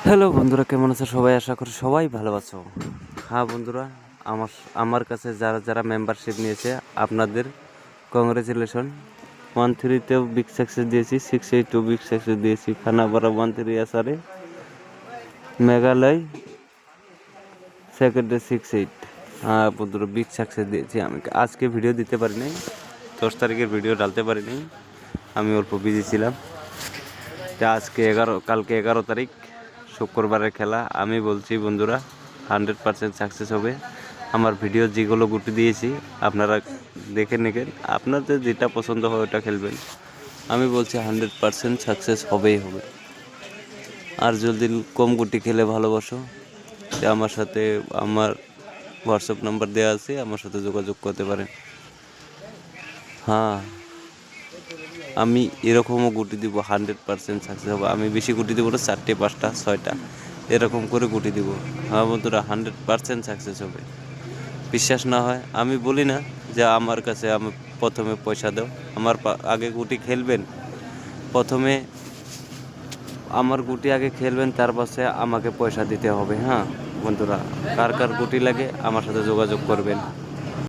Hello বন্ধুরা, কেমন আছো সবাই? আশা করি সবাই ভালো আছো। হ্যাঁ বন্ধুরা, আমার আমার কাছে যারা যারা মেম্বারশিপ নিয়েছে আপনাদের কংগ্রেচুলেশন। 1-3-তেও বিগ সাকসেস দিয়েছি, 6-8-ও বিগ সাকসেস দিয়েছি, খানাপাড়া 1-3 আসারে, মেঘালয় সেকেন্ডে 6-8। হ্যাঁ বন্ধুরা, বিগ সাকসেস দিয়েছি। আমি আজকে ভিডিও দিতে পারিনি, 10 তারিখের ভিডিও ডালতে পারিনি, আমি অল্প বিজি ছিলাম। তা আজকে কালকে 11 তারিখ শুক্রবারের খেলা। আমি বলছি বন্ধুরা, 100% সাকসেস হবে। আমার ভিডিও যেগুলো গুটি দিয়েছি আপনারা দেখে নেবেন, আপনাদের যেটা পছন্দ হয় ওটা খেলবেন। আমি বলছি 100% সাকসেস হবেই হবে। আর যদি কম গুটি খেলে ভালোবাসো, তো আমার সাথে আমার হোয়াটসঅ্যাপ নাম্বার দেওয়া আছে, আমার সাথে যোগাযোগ করতে পারেন। হ্যাঁ, আমি এরকমও গুটি দিব, 100% সাকসেস হবে। আমি বেশি গুটি দেবো না, 4টে 5টা 6টা এরকম করে গুটি দিব। হ্যাঁ বন্ধুরা, 100% সাকসেস হবে। বিশ্বাস না হয় আমি বলি না যে আমার কাছে আমি প্রথমে পয়সা দাও, আমার আগে গুটি খেলবেন, প্রথমে আমার গুটি আগে খেলবেন, তার পাশে আমাকে পয়সা দিতে হবে। হ্যাঁ বন্ধুরা, কার কার গুটি লাগে আমার সাথে যোগাযোগ করবেন।